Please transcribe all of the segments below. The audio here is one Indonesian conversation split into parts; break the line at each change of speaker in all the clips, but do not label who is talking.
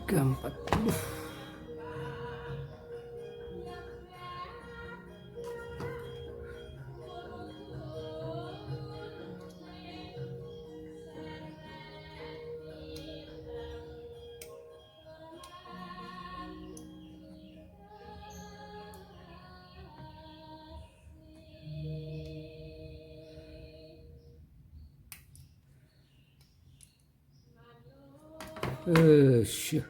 34. Syuh.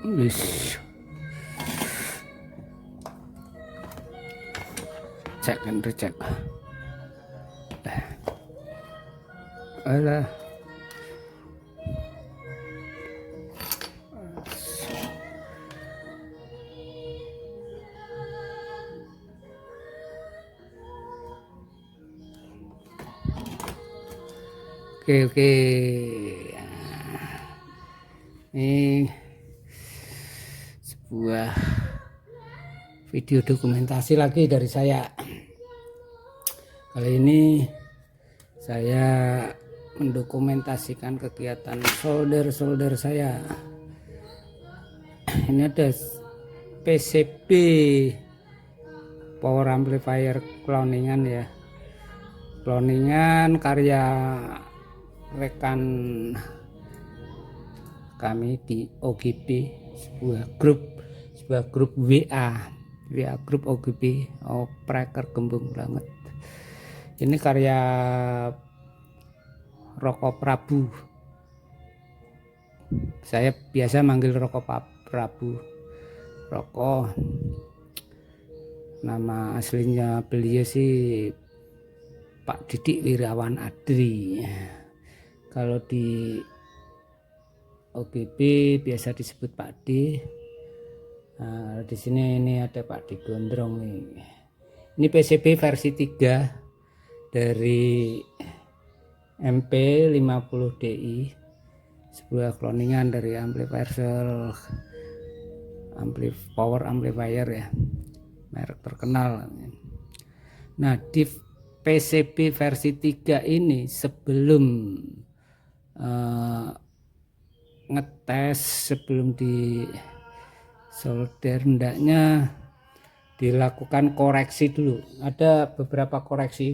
Wis. Cek kan recek. Alah. Oke. Ini sebuah video dokumentasi lagi dari saya. Kali ini saya mendokumentasikan kegiatan solder saya. Ini ada PCB power amplifier cloningan ya. Cloningan karya rekan kami di OGB, sebuah grup WA grup OGB, Preker Gembung banget. Ini karya Roko Prabu. Saya biasa manggil Roko Prabu. Roko, nama aslinya beliau sih Pak Didik Wirawan Adri. Kalau di OGB biasa disebut Pak D. Nah, di sini ini ada Pak D Gondrong nih. Ini PCB versi 3 dari MP50DI, sebuah cloningan dari power amplifier ya, merek terkenal. Nah, di PCB versi 3 ini sebelum ngetes, sebelum di solder, hendaknya dilakukan koreksi dulu. Ada beberapa koreksi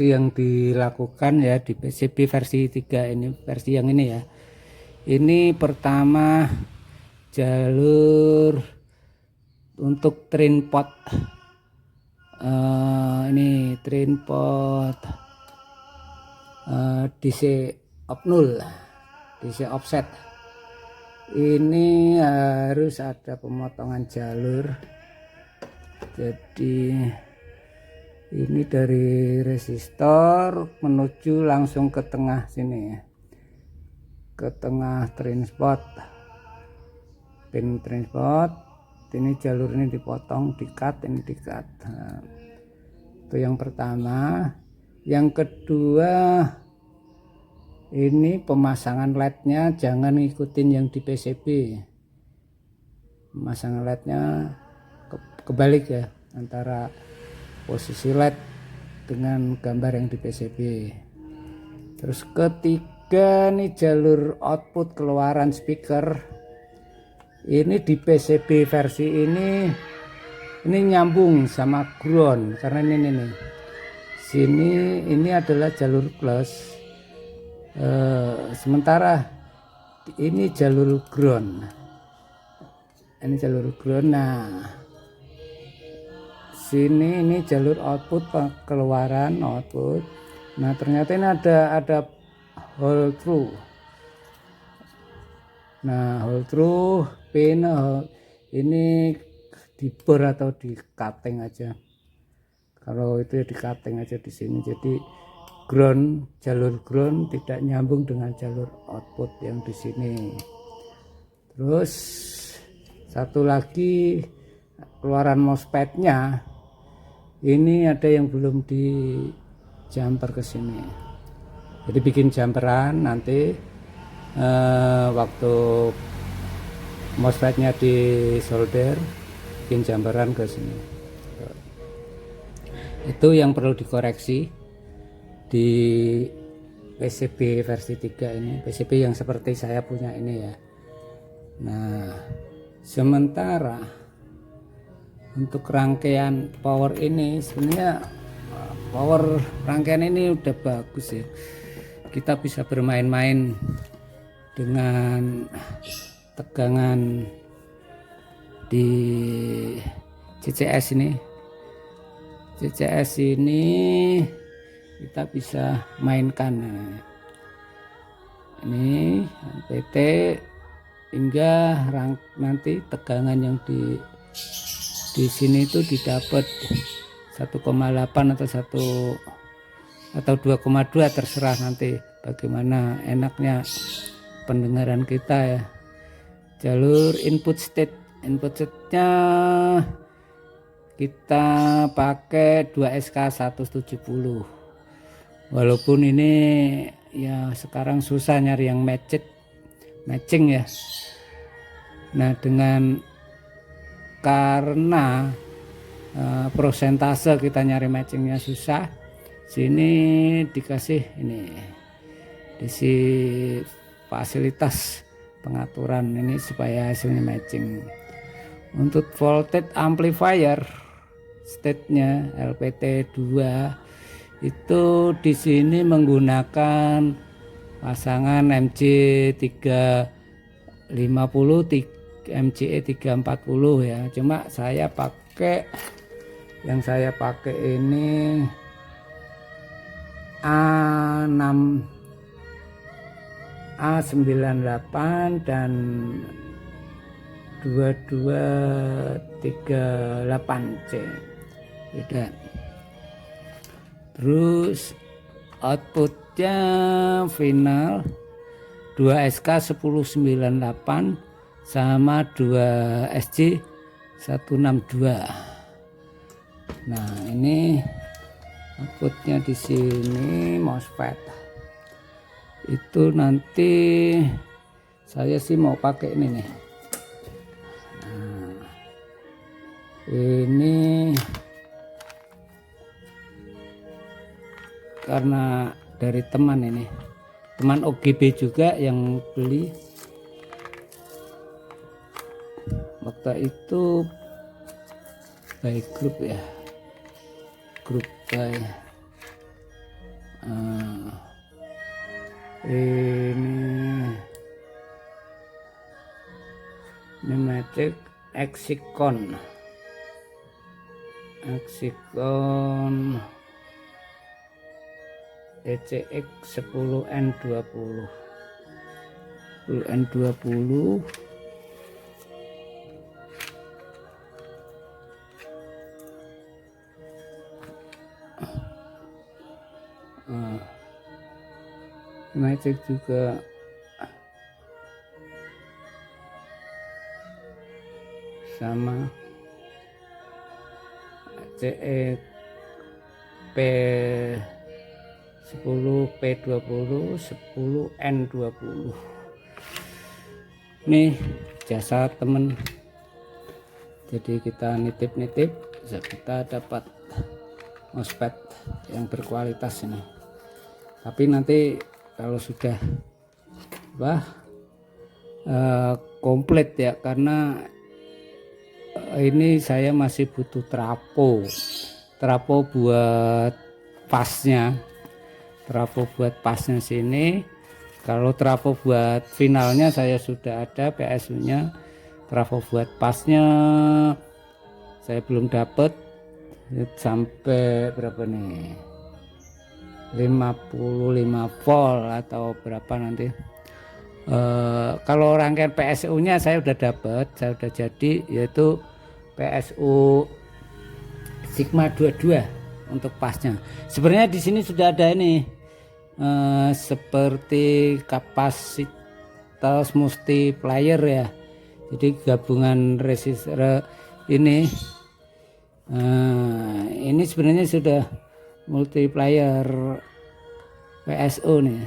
yang dilakukan ya di PCB versi 3 ini, versi yang ini ya. Ini pertama jalur untuk train pot. Ini train pot DC offset. Ini harus ada pemotongan jalur. Jadi ini dari resistor menuju langsung ke tengah sini ya, ke tengah train pot. pin transport, ini jalur ini dipotong, di-cut, ini di-cut. Nah, itu yang pertama. Yang kedua, ini pemasangan LED-nya jangan ngikutin yang di PCB. Pemasangan LED-nya kebalik ya, antara posisi LED dengan gambar yang di PCB. Terus ketiga, nih jalur output keluaran speaker ini di PCB versi ini nyambung sama ground, karena ini nih sini ini adalah jalur plus, sementara ini jalur ground. Ini jalur ground. Nah, sini ini jalur output keluaran output. Nah, ternyata ini ada hole through. Nah, hole through pin ini dibor atau di cutting aja. Kalau itu ya di cutting aja di sini. Jadi jalur ground tidak nyambung dengan jalur output yang di sini. Terus satu lagi, keluaran MOSFET-nya ini ada yang belum di jumper ke sini. Jadi bikin jumperan nanti waktu MOSFET-nya di solder, bikin jumperan ke sini. Itu yang perlu dikoreksi di PCB versi 3 ini, PCB yang seperti saya punya ini ya. Nah, sementara untuk rangkaian power ini sebenarnya power rangkaian ini udah bagus ya. Kita bisa bermain-main dengan tegangan di CCS ini. CCS ini kita bisa mainkan. Nah, ini PT hingga nanti tegangan yang di sini itu didapat 1,8 atau 2,2, terserah nanti bagaimana enaknya pendengaran kita ya. Jalur input state-nya kita pakai 2SK 170. Walaupun ini ya sekarang susah nyari yang matching ya. Nah, karena prosentase kita nyari matchingnya susah, sini dikasih ini fasilitas pengaturan ini supaya hasilnya matching. Untuk voltage amplifier state-nya LPT 2 itu di sini menggunakan pasangan MC 350 MCE 340 ya. Cuma yang saya pakai ini A98 dan 2238C beda. Terus outputnya final 2SK 1098 sama 2SG 162. Nah, ini outputnya di sini MOSFET. Itu nanti saya sih mau pakai ini nih. Nah, ini karena dari teman OGB juga yang beli waktu itu, by grup ya, grup by ini Matic Exicon ECX 10N20 Matic juga sama CE P10 P20 10 N20. Nih jasa temen, jadi kita nitip-nitip bisa kita dapat mousepad yang berkualitas ini. Tapi nanti kalau sudah komplit ya, karena ini saya masih butuh trapo buat pasnya, sini. Kalau trapo buat finalnya saya sudah ada PSU nya, trapo buat pasnya saya belum dapat sampai berapa nih, 55 volt atau berapa nanti. Kalau rangkaian PSU nya saya udah dapat, saya udah jadi, yaitu PSU Sigma 22 untuk pasnya. Sebenarnya di sini sudah ada ini seperti kapasitas multiplier ya, jadi gabungan resistor ini. Ini sebenarnya sudah multiplier PSU nih.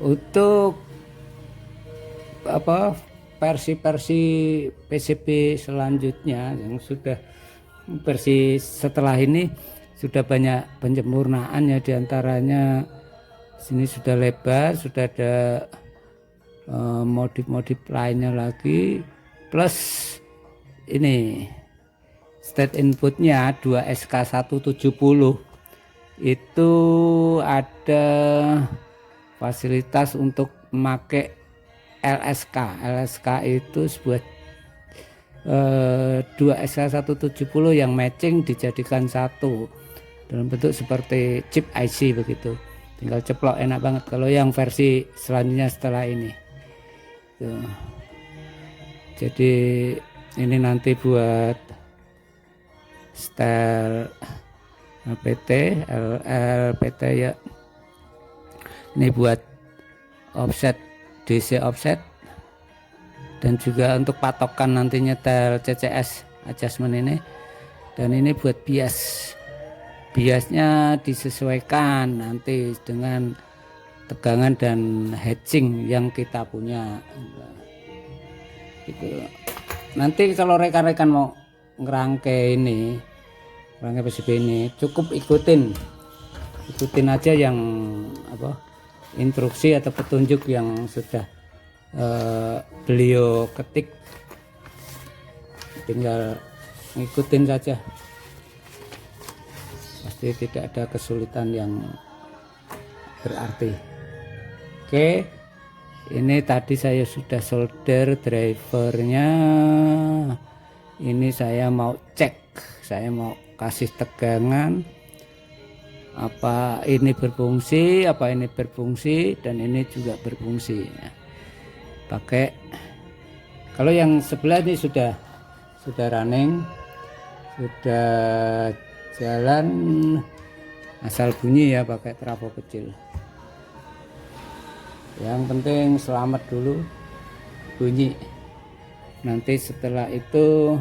Untuk versi-versi PCB selanjutnya yang sudah versi setelah ini sudah banyak penyempurnaan ya, diantaranya sini sudah lebar, sudah ada modif-modif lainnya lagi, plus ini state inputnya 2SK170 itu ada fasilitas untuk memakai LSK itu sebuah 2SK170 yang matching dijadikan satu dalam bentuk seperti chip IC begitu, tinggal ceplok, enak banget. Kalau yang versi selanjutnya setelah ini tuh. Jadi ini nanti buat setel LPT ya, ini buat offset, DC offset, dan juga untuk patokan nanti nyetel CCS adjustment ini. Dan ini buat biasnya disesuaikan nanti dengan tegangan dan hedging yang kita punya gitu. Nanti kalau rekan-rekan mau ngerangkai PCB ini, cukup ikutin aja yang instruksi atau petunjuk yang sudah beliau ketik, tinggal ngikutin saja, pasti tidak ada kesulitan yang berarti. Oke, ini tadi saya sudah solder drivernya, ini saya mau cek, saya mau kasih tegangan apa ini berfungsi, dan ini juga berfungsi ya. Pakai, kalau yang sebelah ini sudah running, sudah jalan, asal bunyi ya, pakai trafo kecil. Yang penting selamat dulu bunyi, nanti setelah itu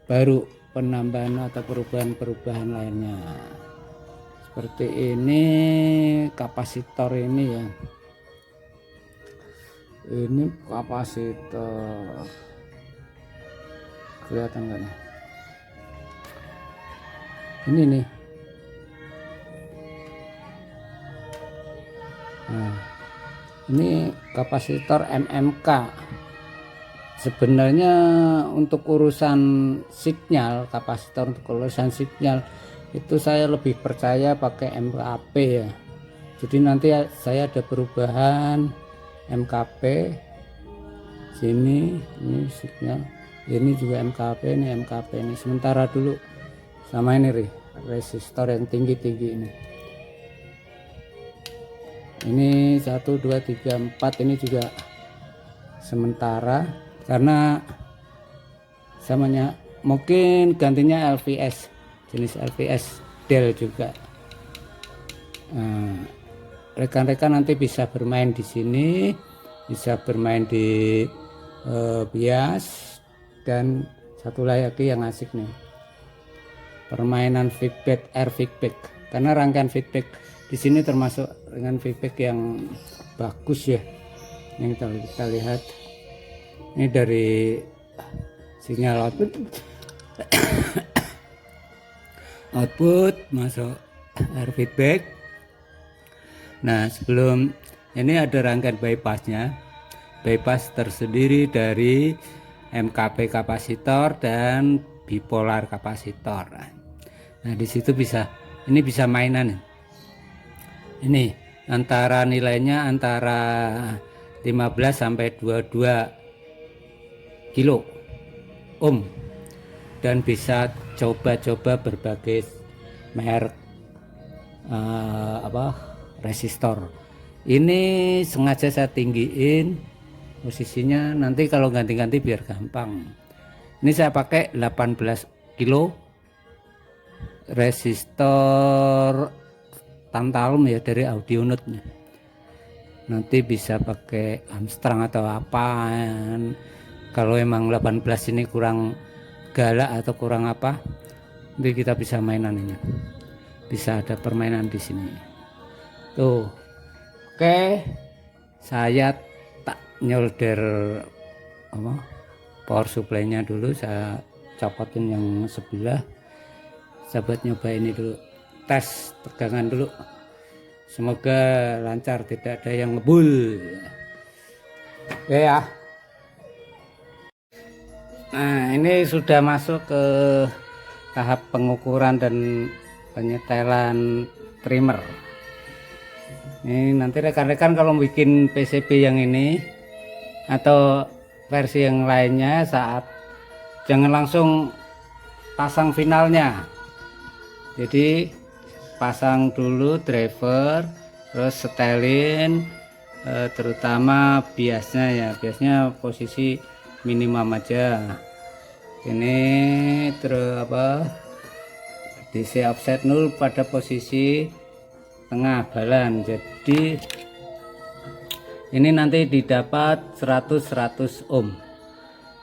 baru penambahan atau perubahan lainnya. Seperti ini kapasitor ini ya, ini kapasitor, kelihatan nggak nih? Ini nih, nah ini kapasitor MMK. Sebenarnya untuk urusan sinyal, kapasitor untuk urusan sinyal itu saya lebih percaya pakai MKP ya. Jadi nanti saya ada perubahan MKP sini, ini sinyal, ini juga MKP, ini sementara dulu, sama ini resistor yang tinggi ini. Ini 1 2 3 4 ini juga sementara, karena samanya mungkin gantinya LVS, jenis LVS Dell juga. rekan-rekan nanti bisa bermain di sini, bisa bermain di bias, dan satu lagi yang asik nih, permainan feedback, air feedback, karena rangkaian feedback di sini termasuk dengan feedback yang bagus ya. Yang kita lihat ini dari sinyal output masuk air feedback. Nah, sebelum ini ada rangkaian bypassnya. Bypass tersendiri dari MKP kapasitor dan bipolar kapasitor. Nah, di situ ini bisa mainan. Ini antara nilainya antara 15 sampai 22 kilo ohm, dan bisa coba-coba berbagai merek resistor. Ini sengaja saya tinggiin posisinya, nanti kalau ganti-ganti biar gampang. Ini saya pakai 18 kilo resistor tantalum ya, dari Audionote. Nanti bisa pakai Armstrong atau apaan. Kalau emang 18 ini kurang galak atau kurang apa, nanti kita bisa mainan ini. Bisa ada permainan di sini. Tuh. Oke. Saya tak nyolder power supply-nya dulu, saya copotin yang sebelah. Sahabat nyoba ini dulu, tes tegangan dulu, semoga lancar, tidak ada yang ngebul. Oke ya. Nah, ini sudah masuk ke tahap pengukuran dan penyetelan trimmer. Ini nanti rekan-rekan kalau bikin PCB yang ini atau versi yang lainnya, jangan langsung pasang finalnya. Jadi pasang dulu driver, terus setelin, terutama biasnya ya, biasnya posisi minimum aja. Ini terus DC offset 0 pada posisi tengah balan. Jadi ini nanti didapat 100 ohm.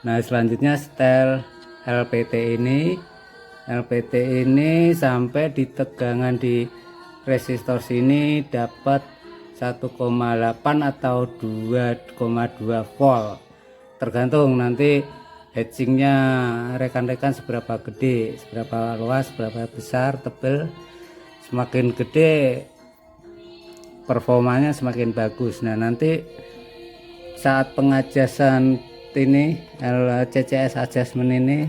Nah, selanjutnya setel LPT ini sampai di tegangan di resistor sini dapat 1,8 atau 2,2 volt, tergantung nanti hatchingnya rekan-rekan seberapa gede, seberapa luas, seberapa besar, tebal. Semakin gede performanya semakin bagus. Nah, nanti saat pengajasan ini CCS adjustment ini,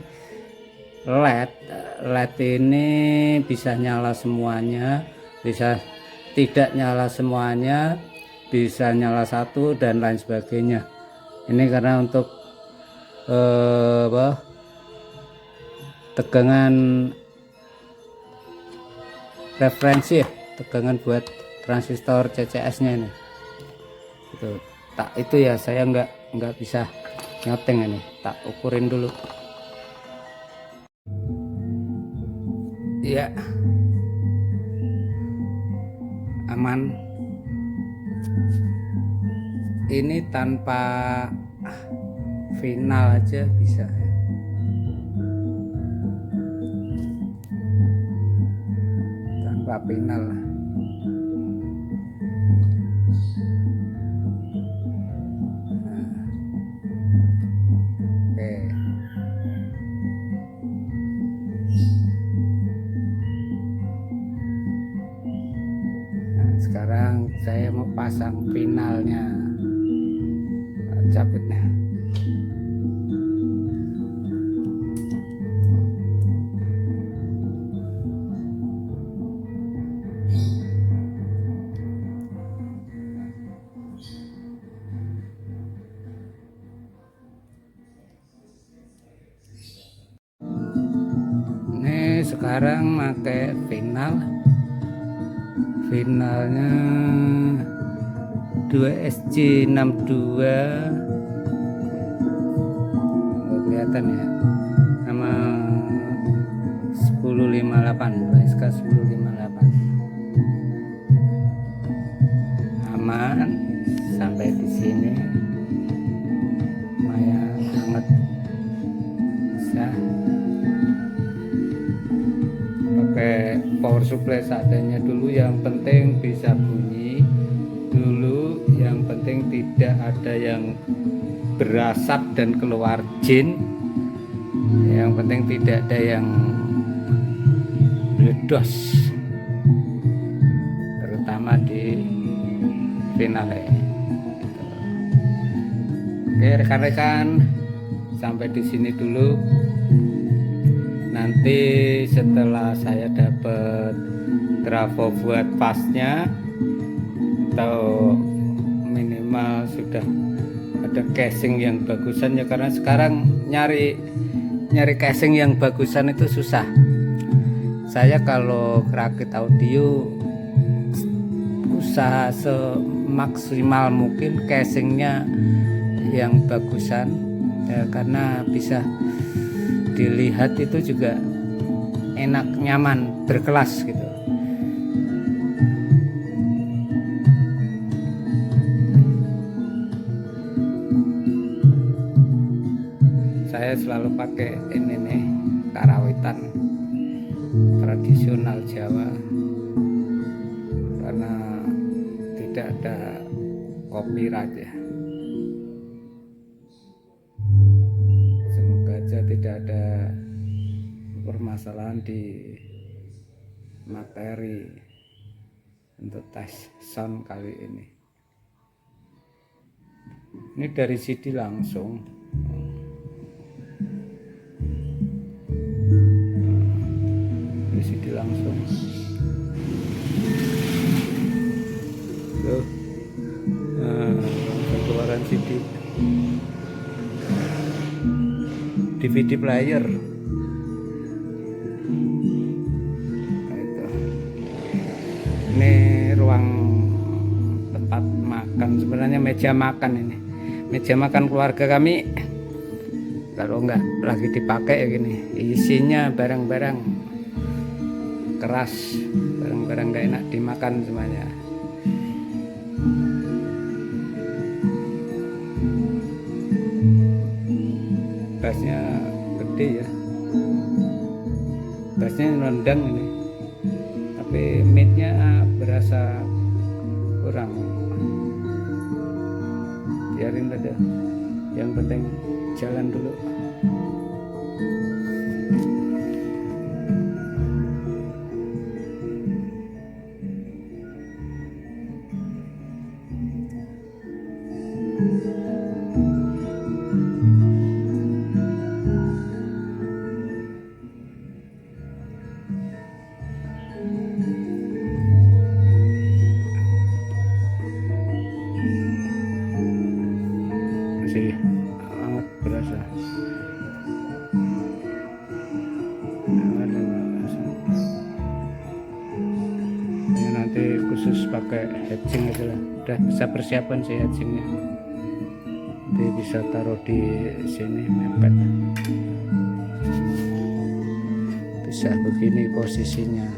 LED ini bisa nyala semuanya, bisa tidak nyala semuanya, bisa nyala satu dan lain sebagainya. Ini karena untuk tegangan referensi ya, tegangan buat transistor CCS nya ini. Itu ya, saya nggak bisa nyoteng ini, tak ukurin dulu ya. Aman, ini tanpa final aja bisa ya. Tanpa final. Sekarang saya mau pasang finalnya, cabutnya. Ini sekarang pakai finalnya 2SJ62, nggak kelihatan ya, sama 1058, SK 1058. suplai seadanya dulu, yang penting bisa bunyi dulu, yang penting tidak ada yang berasap dan keluar jin, yang penting tidak ada yang meledos, terutama di finale. Oke rekan-rekan, sampai di sini dulu. Nanti setelah saya dapat trafo buat pasnya, atau minimal sudah ada casing yang bagusan ya, karena sekarang nyari casing yang bagusan itu susah. Saya kalau rakit audio usaha semaksimal mungkin casingnya yang bagusan ya, karena bisa dilihat itu juga enak, nyaman, berkelas gitu. Saya selalu pakai ini nih, karawitan tradisional Jawa, karena tidak ada copyright ya. Semoga aja tidak ada permasalahan di materi untuk tes sound kali ini. Ini dari CD langsung. Dari CD langsung. Tuh. Keluaran CD. DVD player. Ini ruang tempat makan, sebenarnya meja makan ini, meja makan keluarga kami. Kalau nggak lagi dipakai ya gini, isinya barang-barang keras, barang-barang nggak enak dimakan semuanya. Bassnya gede ya, bassnya nendang ini, tapi midnya berasa kurang. Biarin aja, yang penting jalan dulu. Masih sangat berasa. Ini nanti khusus pakai headset aja lah. Udah bisa persiapan sih headsetnya. Nanti bisa taruh di sini mepet. Bisa begini posisinya.